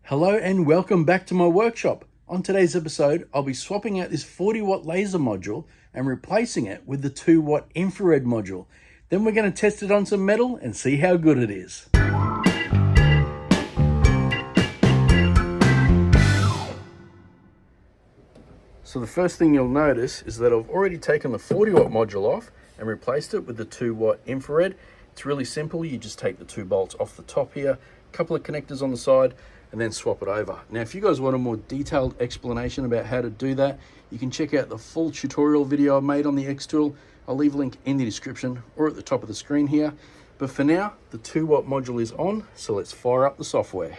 Hello and welcome back to my workshop. On today's episode, I'll be swapping out this 40-watt laser module and replacing it with the 2-watt infrared module. Then we're going to test it on some metal and see how good it is. So the first thing you'll notice is that I've already taken the 40-watt module off and replaced it with the 2-watt infrared. It's really simple. You just take the 2 bolts off the top here, a couple of connectors on the side, and then swap it over. Now, if you guys want a more detailed explanation about how to do that, you can check out the full tutorial video I made on the XTool. I'll leave a link in the description or at the top of the screen here. But for now, the 2-watt module is on, so let's fire up the software.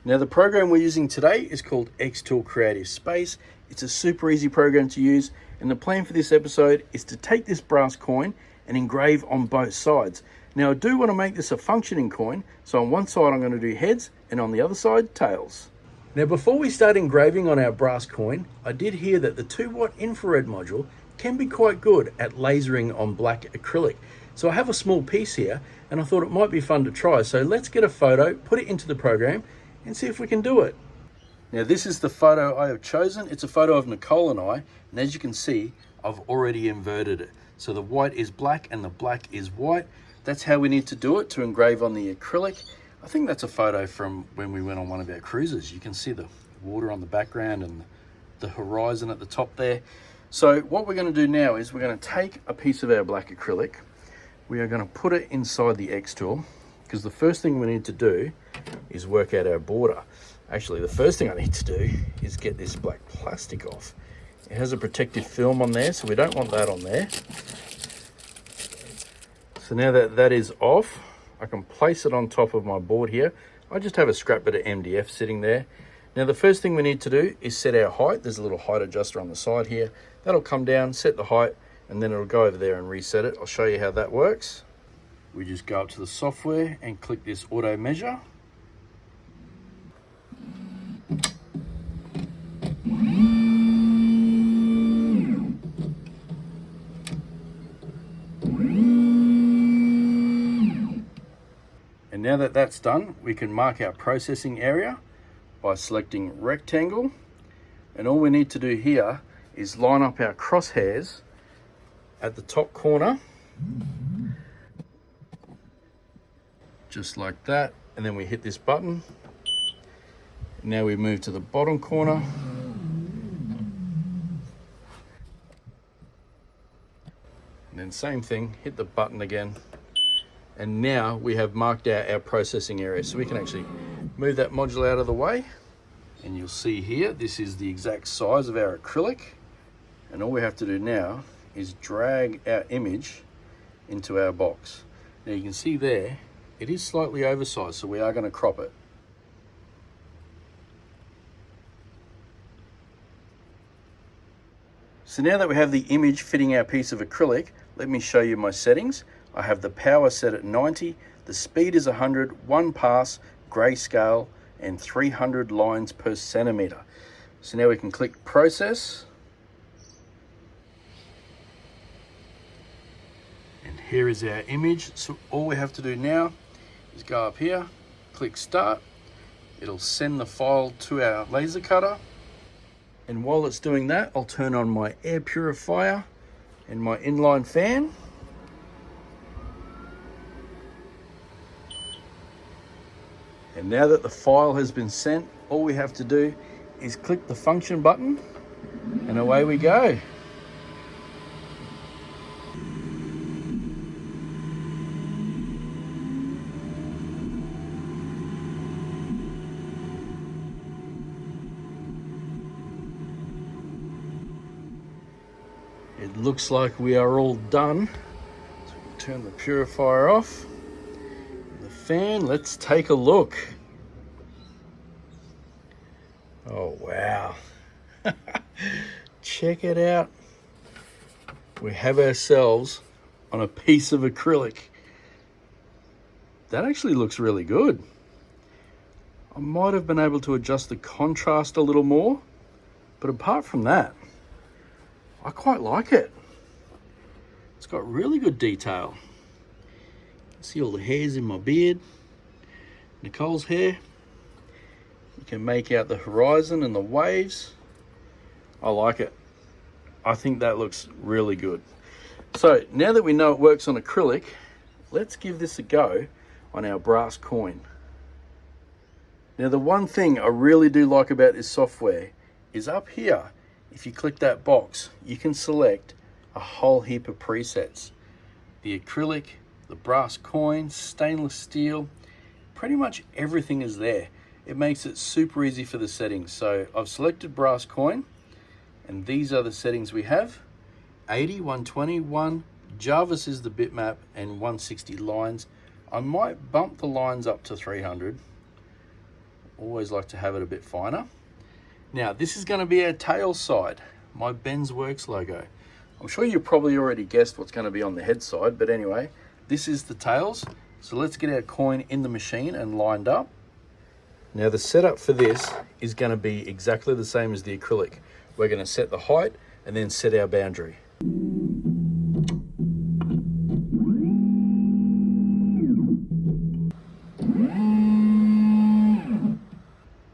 Now, the program we're using today is called XTool Creative Space. It's a super easy program to use, and the plan for this episode is to take this brass coin and engrave on both sides. Now, I do want to make this a functioning coin, so on one side I'm going to do heads and on the other side tails. Now, before we start engraving on our brass coin, I did hear that the 2-watt infrared module can be quite good at lasering on black acrylic. So I have a small piece here and I thought it might be fun to try. So let's get a photo, put it into the program and see if we can do it. Now, this is the photo I have chosen. It's a photo of Nicole and I, and as you can see, I've already inverted it. So the white is black and the black is white. That's how we need to do it to engrave on the acrylic. I think that's a photo from when we went on one of our cruises. You can see the water on the background and the horizon at the top there. So what we're going to do now is we're going to take a piece of our black acrylic. We are going to put it inside the XTool, because the first thing we need to do is work out our border. Actually, the first thing I need to do is get this black plastic off. It has a protective film on there, so we don't want that on there. So now that that is off, I can place it on top of my board here. I just have a scrap bit of MDF sitting there. Now, the first thing we need to do is set our height. There's a little height adjuster on the side here. That'll come down, set the height, and then it'll go over there and reset it. I'll show you how that works. We just go up to the software and click this auto measure. And now that that's done, we can mark our processing area by selecting rectangle. And all we need to do here is line up our crosshairs at the top corner, just like that. And then we hit this button. Now we move to the bottom corner. And then same thing, hit the button again. And now we have marked out our processing area. So we can actually move that module out of the way. And you'll see here, this is the exact size of our acrylic. And all we have to do now is drag our image into our box. Now you can see there, it is slightly oversized, so we are going to crop it. So now that we have the image fitting our piece of acrylic, let me show you my settings. I have the power set at 90, the speed is 100, 1 pass, grayscale, and 300 lines per centimeter. So now we can click process. And here is our image. So all we have to do now is go up here, click start. It'll send the file to our laser cutter. And while it's doing that, I'll turn on my air purifier and my inline fan. And now that the file has been sent, all we have to do is click the function button and away we go. It looks like we are all done. So we can turn the purifier off. The fan, let's take a look. Oh, wow. Check it out. We have ourselves on a piece of acrylic. That actually looks really good. I might have been able to adjust the contrast a little more, but apart from that, I quite like it. It's got really good detail. See all the hairs in my beard, Nicole's hair. You can make out the horizon and the waves. I like it. I think that looks really good. So now that we know it works on acrylic, let's give this a go on our brass coin. Now the one thing I really do like about this software is up here, if you click that box, you can select a whole heap of presets. The acrylic, the brass coin, stainless steel, pretty much everything is there. It makes it super easy for the settings. So I've selected brass coin, and these are the settings we have. 80, 121, Jarvis is the bitmap, and 160 lines. I might bump the lines up to 300. Always like to have it a bit finer. Now this is going to be our tail side, my BENSWORX logo. I'm sure you probably already guessed what's going to be on the head side, but anyway, this is the tails. So let's get our coin in the machine and lined up. Now the setup for this is going to be exactly the same as the acrylic. We're going to set the height and then set our boundary.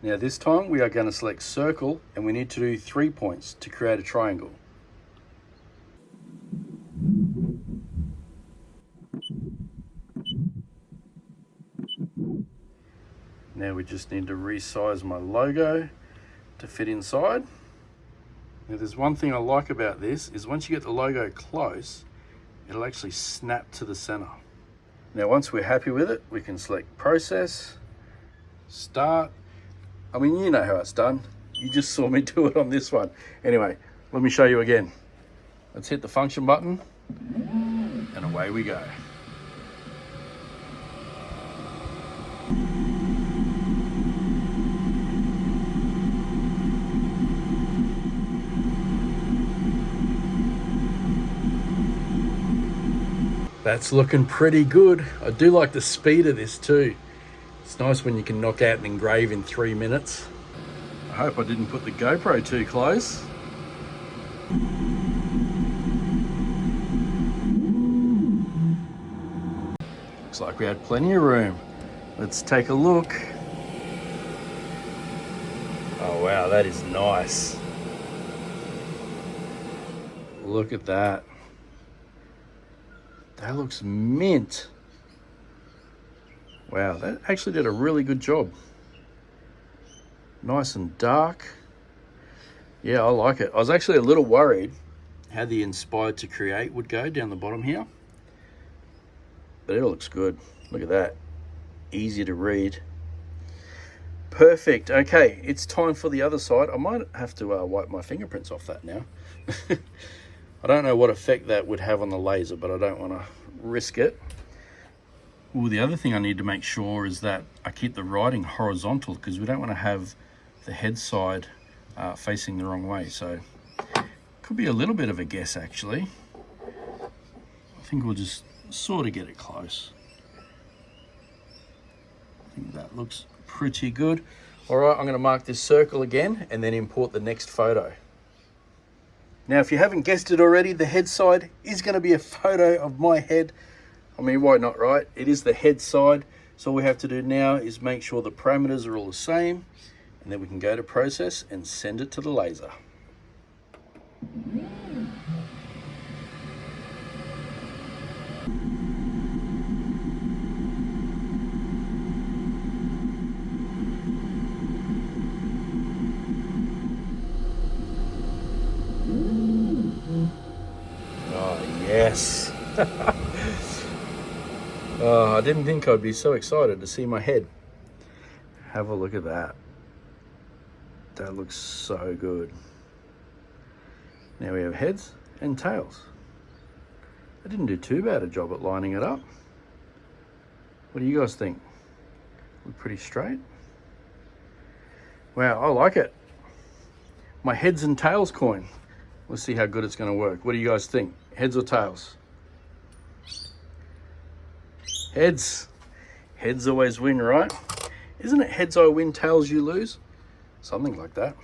Now this time we are going to select circle, and we need to do 3 points to create a triangle. Now we just need to resize my logo to fit inside. Now there's one thing I like about this is once you get the logo close, it'll actually snap to the center. Now once we're happy with it, we can select process, start. I mean, you know how it's done. You just saw me do it on this one. Anyway, let me show you again. Let's hit the function button and away we go. That's looking pretty good. I do like the speed of this too. It's nice when you can knock out an engrave in 3 minutes. I hope I didn't put the GoPro too close. Looks like we had plenty of room. Let's take a look. Oh wow, that is nice. Look at that. That looks mint. Wow, that actually did a really good job. Nice and dark. Yeah, I like it. I was actually a little worried how the inspired to create would go down the bottom here, but it looks good. Look at that. Easy to read. Perfect. Okay, it's time for the other side. I might have to wipe my fingerprints off that now. I don't know what effect that would have on the laser, but I don't want to risk it. Ooh, the other thing I need to make sure is that I keep the writing horizontal, because we don't want to have the head side facing the wrong way. So could be a little bit of a guess actually. I think we'll just sort of get it close. I think that looks pretty good. All right, I'm going to mark this circle again and then import the next photo. Now, if you haven't guessed it already, the head side is going to be a photo of my head. I mean, why not, right? It is the head side. So all we have to do now is make sure the parameters are all the same, and then we can go to process and send it to the laser. Yes. Oh, I didn't think I'd be so excited to see my head. Have a look at that. That looks so good. Now we have heads and tails. I didn't do too bad a job at lining it up. What do you guys think? Look pretty straight. Wow, I like it. My heads and tails coin. Let's see how good it's going to work. What do you guys think? Heads or tails? Heads. Heads always win, right? Isn't it heads I win, tails you lose? Something like that.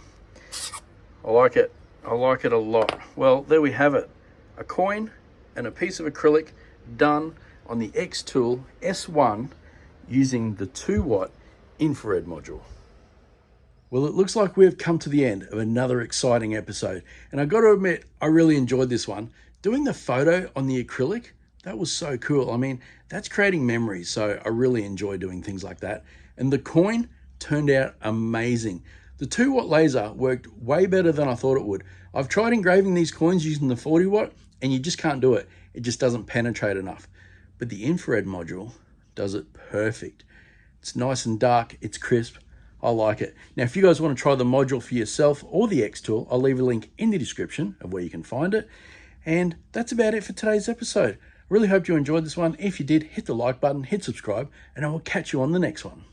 I like it. I like it a lot. Well, there we have it. A coin and a piece of acrylic done on the XTool S1 using the 2-watt infrared module. Well, it looks like we've come to the end of another exciting episode. And I got to admit, I really enjoyed this one. Doing the photo on the acrylic, that was so cool. I mean, that's creating memories. So I really enjoy doing things like that. And the coin turned out amazing. The 2-watt laser worked way better than I thought it would. I've tried engraving these coins using the 40-watt and you just can't do it. It just doesn't penetrate enough. But the infrared module does it perfect. It's nice and dark, it's crisp. I like it. Now, if you guys want to try the module for yourself or the XTool, I'll leave a link in the description of where you can find it. And that's about it for today's episode. I really hope you enjoyed this one. If you did, hit the like button, hit subscribe, and I will catch you on the next one.